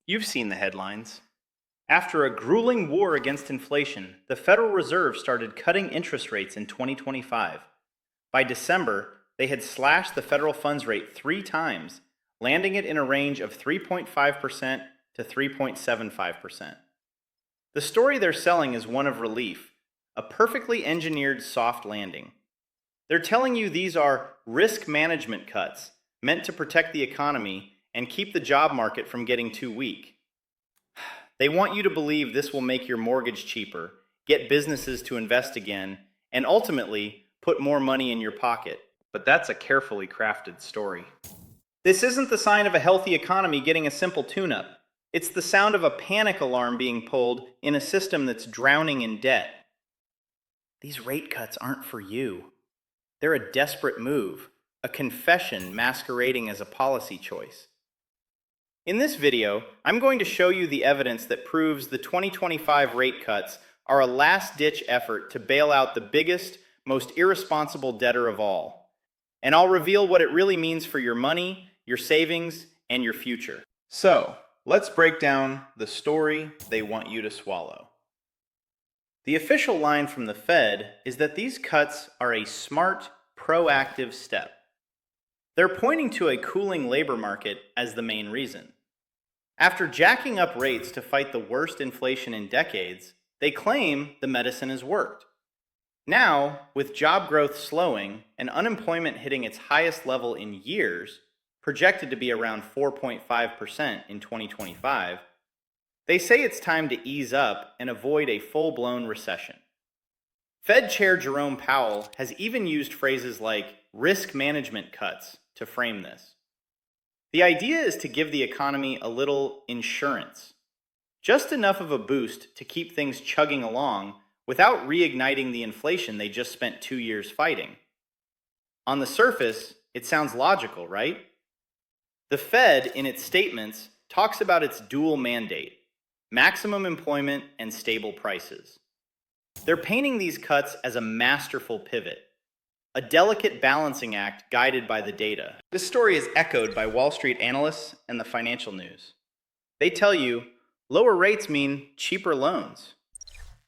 You've seen the headlines. After a grueling war against inflation, the Federal Reserve started cutting interest rates in 2025. By December, they had slashed the federal funds rate 3 times, landing it in a range of 3.5% to 3.75%. The story they're selling is one of relief, a perfectly engineered soft landing. They're telling you these are risk management cuts meant to protect the economy and keep the job market from getting too weak. They want you to believe this will make your mortgage cheaper, get businesses to invest again, and ultimately put more money in your pocket. But that's a carefully crafted story. This isn't the sign of a healthy economy getting a simple tune-up. It's the sound of a panic alarm being pulled in a system that's drowning in debt. These rate cuts aren't for you. They're a desperate move, a confession masquerading as a policy choice. In this video, I'm going to show you the evidence that proves the 2025 rate cuts are a last-ditch effort to bail out the biggest, most irresponsible debtor of all. And I'll reveal what it really means for your money, your savings, and your future. So, let's break down the story they want you to swallow. The official line from the Fed is that these cuts are a smart, proactive step. They're pointing to a cooling labor market as the main reason. After jacking up rates to fight the worst inflation in decades, they claim the medicine has worked. Now, with job growth slowing and unemployment hitting its highest level in years, projected to be around 4.5% in 2025, they say it's time to ease up and avoid a full-blown recession. Fed Chair Jerome Powell has even used phrases like risk management cuts to frame this. The idea is to give the economy a little insurance, just enough of a boost to keep things chugging along without reigniting the inflation they just spent 2 years fighting. On the surface, it sounds logical, right? The Fed, in its statements, talks about its dual mandate: maximum employment and stable prices. They're painting these cuts as a masterful pivot, a delicate balancing act guided by the data. This story is echoed by Wall Street analysts and the financial news. They tell you lower rates mean cheaper loans.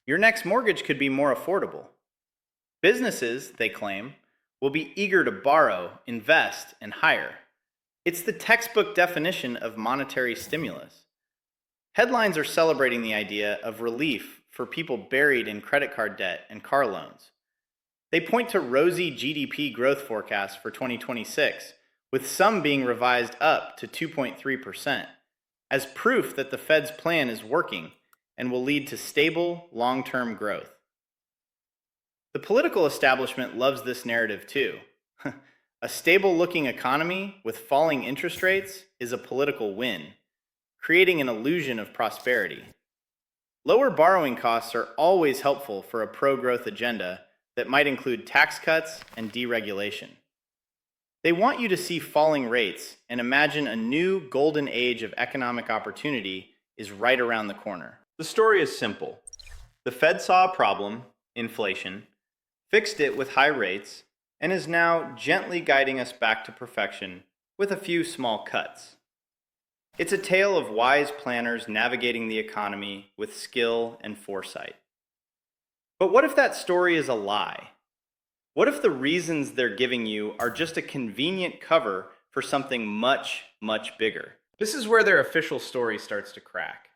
Your next mortgage could be more affordable. Businesses, they claim, will be eager to borrow, invest, and hire. It's the textbook definition of monetary stimulus. Headlines are celebrating the idea of relief for people buried in credit card debt and car loans. They point to rosy GDP growth forecasts for 2026, with some being revised up to 2.3%, as proof that the Fed's plan is working and will lead to stable, long-term growth. The political establishment loves this narrative too. A stable-looking economy with falling interest rates is a political win, creating an illusion of prosperity. Lower borrowing costs are always helpful for a pro-growth agenda that might include tax cuts and deregulation. They want you to see falling rates and imagine a new golden age of economic opportunity is right around the corner. The story is simple. The Fed saw a problem, inflation, fixed it with high rates, and is now gently guiding us back to perfection with a few small cuts. It's a tale of wise planners navigating the economy with skill and foresight. But what if that story is a lie? What if the reasons they're giving you are just a convenient cover for something much, much bigger? This is where their official story starts to crack.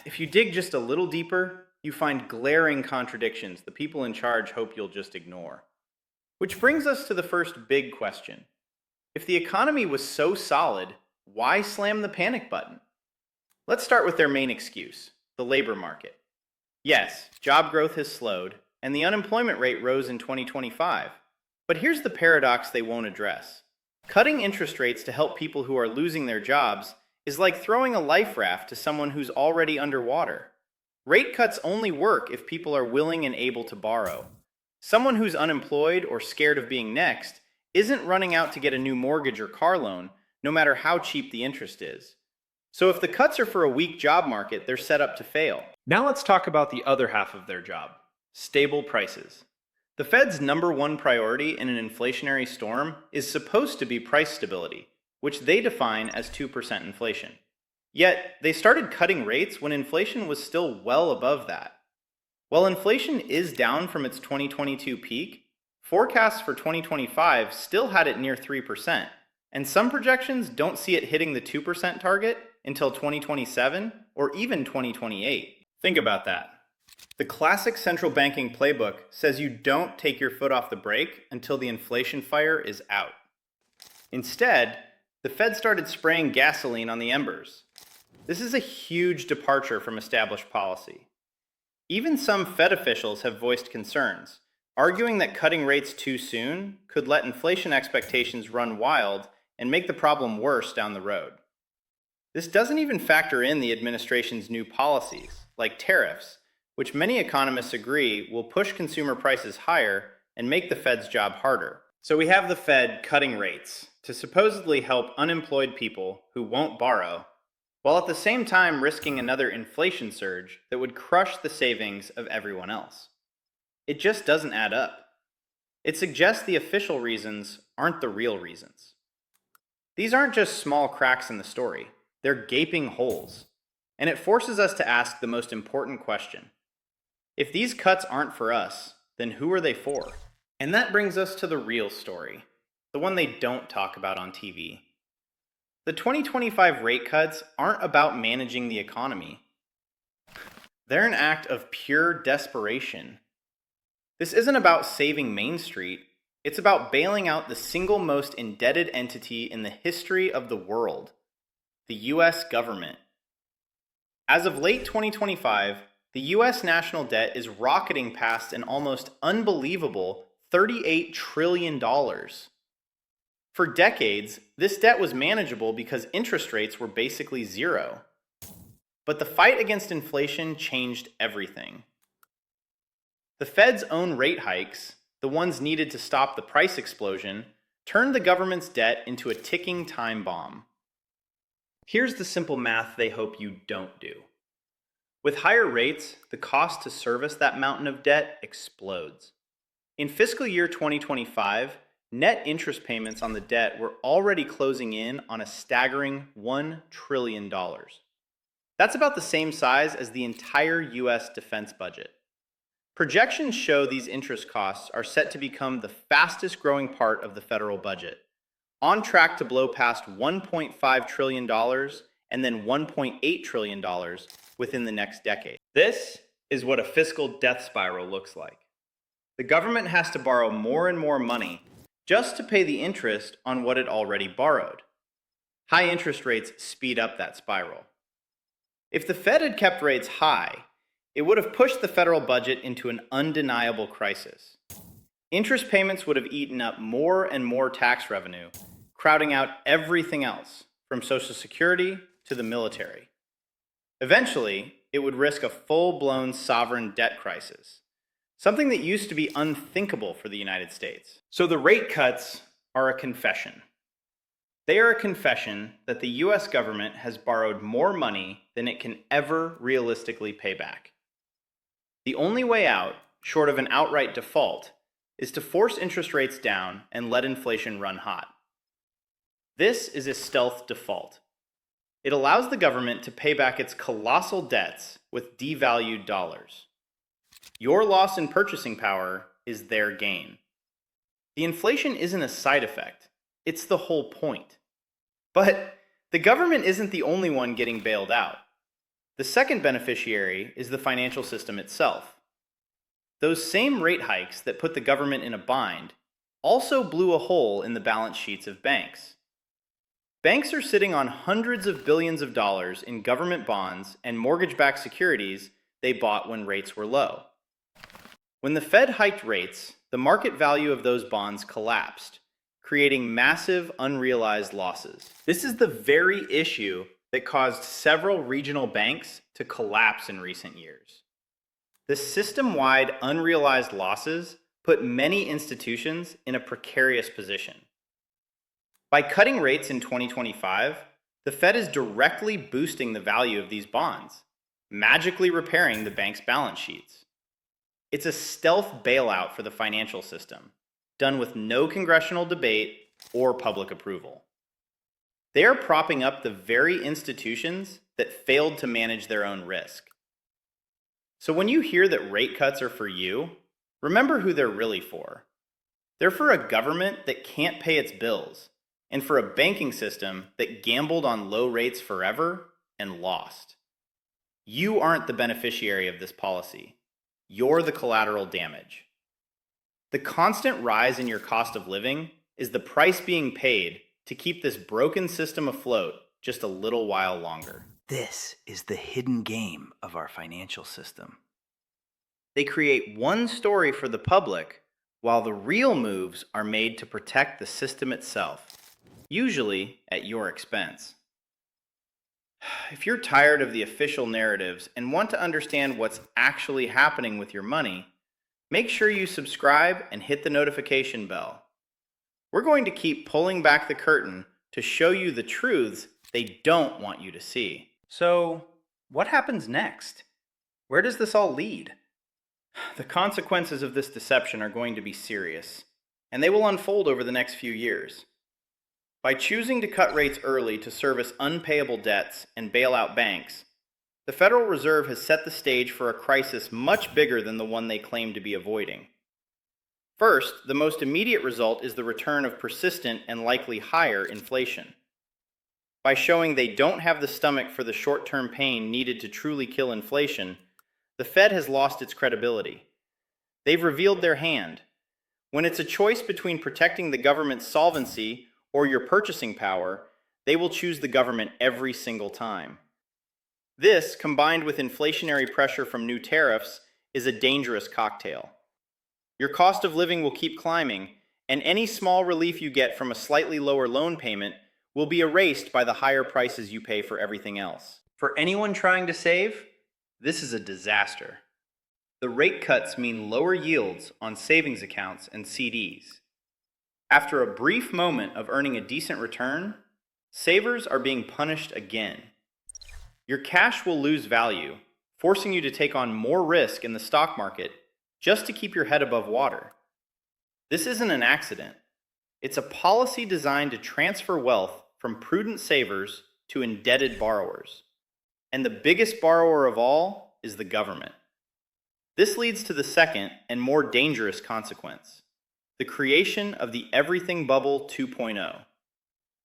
If you dig just a little deeper, you find glaring contradictions the people in charge hope you'll just ignore. Which brings us to the first big question. If the economy was so solid, why slam the panic button? Let's start with their main excuse, the labor market. Yes, job growth has slowed, and the unemployment rate rose in 2025. But here's the paradox they won't address. Cutting interest rates to help people who are losing their jobs is like throwing a life raft to someone who's already underwater. Rate cuts only work if people are willing and able to borrow. Someone who's unemployed or scared of being next isn't running out to get a new mortgage or car loan, no matter how cheap the interest is. So if the cuts are for a weak job market, they're set up to fail. Now let's talk about the other half of their job, stable prices. The Fed's #1 priority in an inflationary storm is supposed to be price stability, which they define as 2% inflation. Yet, they started cutting rates when inflation was still well above that. While inflation is down from its 2022 peak, forecasts for 2025 still had it near 3%, and some projections don't see it hitting the 2% target until 2027 or even 2028. Think about that. The classic central banking playbook says you don't take your foot off the brake until the inflation fire is out. Instead, the Fed started spraying gasoline on the embers. This is a huge departure from established policy. Even some Fed officials have voiced concerns, arguing that cutting rates too soon could let inflation expectations run wild and make the problem worse down the road. This doesn't even factor in the administration's new policies, like tariffs, which many economists agree will push consumer prices higher and make the Fed's job harder. So we have the Fed cutting rates to supposedly help unemployed people who won't borrow, while at the same time risking another inflation surge that would crush the savings of everyone else. It just doesn't add up. It suggests the official reasons aren't the real reasons. These aren't just small cracks in the story, they're gaping holes. And it forces us to ask the most important question. If these cuts aren't for us, then who are they for? And that brings us to the real story, the one they don't talk about on TV. The 2025 rate cuts aren't about managing the economy. They're an act of pure desperation. This isn't about saving Main Street, it's about bailing out the single most indebted entity in the history of the world, the US government. As of late 2025, the US national debt is rocketing past an almost unbelievable $38 trillion. For decades, this debt was manageable because interest rates were basically zero. But the fight against inflation changed everything. The Fed's own rate hikes, the ones needed to stop the price explosion, turned the government's debt into a ticking time bomb. Here's the simple math they hope you don't do. With higher rates, the cost to service that mountain of debt explodes. In fiscal year 2025, net interest payments on the debt were already closing in on a staggering $1 trillion. That's about the same size as the entire US defense budget. Projections show these interest costs are set to become the fastest growing part of the federal budget, on track to blow past $1.5 trillion and then $1.8 trillion within the next decade. This is what a fiscal death spiral looks like. The government has to borrow more and more money just to pay the interest on what it already borrowed. High interest rates speed up that spiral. If the Fed had kept rates high, it would have pushed the federal budget into an undeniable crisis. Interest payments would have eaten up more and more tax revenue, crowding out everything else, from Social Security to the military. Eventually, it would risk a full-blown sovereign debt crisis, something that used to be unthinkable for the United States. So the rate cuts are a confession. They are a confession that the US government has borrowed more money than it can ever realistically pay back. The only way out, short of an outright default, is to force interest rates down and let inflation run hot. This is a stealth default. It allows the government to pay back its colossal debts with devalued dollars. Your loss in purchasing power is their gain. The inflation isn't a side effect, it's the whole point. But the government isn't the only one getting bailed out. The second beneficiary is the financial system itself. Those same rate hikes that put the government in a bind also blew a hole in the balance sheets of banks. Banks are sitting on hundreds of billions of dollars in government bonds and mortgage-backed securities they bought when rates were low. When the Fed hiked rates, the market value of those bonds collapsed, creating massive unrealized losses. This is the very issue that caused several regional banks to collapse in recent years. The system-wide unrealized losses put many institutions in a precarious position. By cutting rates in 2025, the Fed is directly boosting the value of these bonds, magically repairing the bank's balance sheets. It's a stealth bailout for the financial system, done with no congressional debate or public approval. They are propping up the very institutions that failed to manage their own risk. So when you hear that rate cuts are for you, remember who they're really for. They're for a government that can't pay its bills, and for a banking system that gambled on low rates forever and lost. You aren't the beneficiary of this policy. You're the collateral damage. The constant rise in your cost of living is the price being paid to keep this broken system afloat just a little while longer. This is the hidden game of our financial system. They create one story for the public, while the real moves are made to protect the system itself, usually at your expense. If you're tired of the official narratives and want to understand what's actually happening with your money, make sure you subscribe and hit the notification bell. We're going to keep pulling back the curtain to show you the truths they don't want you to see. So, what happens next? Where does this all lead? The consequences of this deception are going to be serious, and they will unfold over the next few years. By choosing to cut rates early to service unpayable debts and bail out banks, the Federal Reserve has set the stage for a crisis much bigger than the one they claim to be avoiding. First, the most immediate result is the return of persistent and likely higher inflation. By showing they don't have the stomach for the short-term pain needed to truly kill inflation, the Fed has lost its credibility. They've revealed their hand. When it's a choice between protecting the government's solvency or your purchasing power, they will choose the government every single time. This, combined with inflationary pressure from new tariffs, is a dangerous cocktail. Your cost of living will keep climbing, and any small relief you get from a slightly lower loan payment will be erased by the higher prices you pay for everything else. For anyone trying to save, this is a disaster. The rate cuts mean lower yields on savings accounts and CDs. After a brief moment of earning a decent return, savers are being punished again. Your cash will lose value, forcing you to take on more risk in the stock market just to keep your head above water. This isn't an accident. It's a policy designed to transfer wealth from prudent savers to indebted borrowers. And the biggest borrower of all is the government. This leads to the second and more dangerous consequence: the creation of the everything bubble 2.0.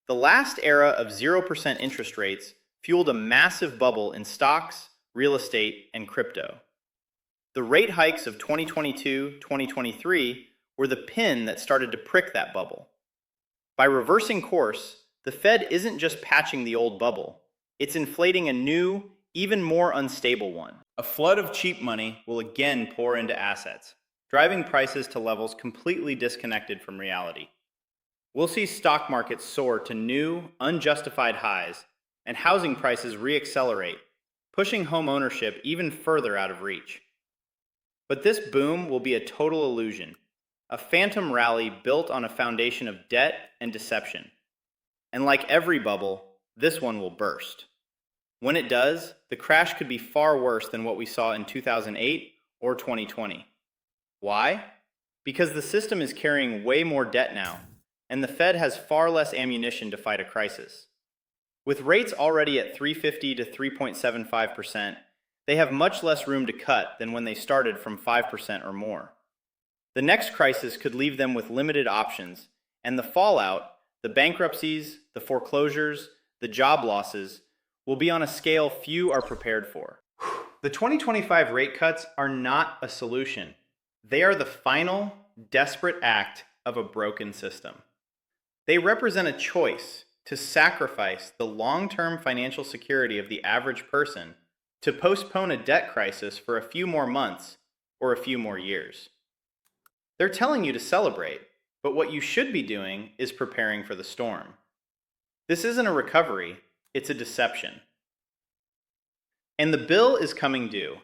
The last era of 0% interest rates fueled a massive bubble in stocks, real estate, and crypto. The rate hikes of 2022-2023 were the pin that started to prick that bubble. By reversing course, the Fed isn't just patching the old bubble, it's inflating a new, even more unstable one. A flood of cheap money will again pour into assets, driving prices to levels completely disconnected from reality. We'll see stock markets soar to new, unjustified highs, and housing prices reaccelerate, pushing home ownership even further out of reach. But this boom will be a total illusion, a phantom rally built on a foundation of debt and deception. And like every bubble, this one will burst. When it does, the crash could be far worse than what we saw in 2008 or 2020. Why? Because the system is carrying way more debt now, and the Fed has far less ammunition to fight a crisis. With rates already at 3.50 to 3.75%, they have much less room to cut than when they started from 5% or more. The next crisis could leave them with limited options, and the fallout, the bankruptcies, the foreclosures, the job losses, will be on a scale few are prepared for. The 2025 rate cuts are not a solution. They are the final, desperate act of a broken system. They represent a choice to sacrifice the long-term financial security of the average person to postpone a debt crisis for a few more months or a few more years. They're telling you to celebrate, but what you should be doing is preparing for the storm. This isn't a recovery, it's a deception. And the bill is coming due.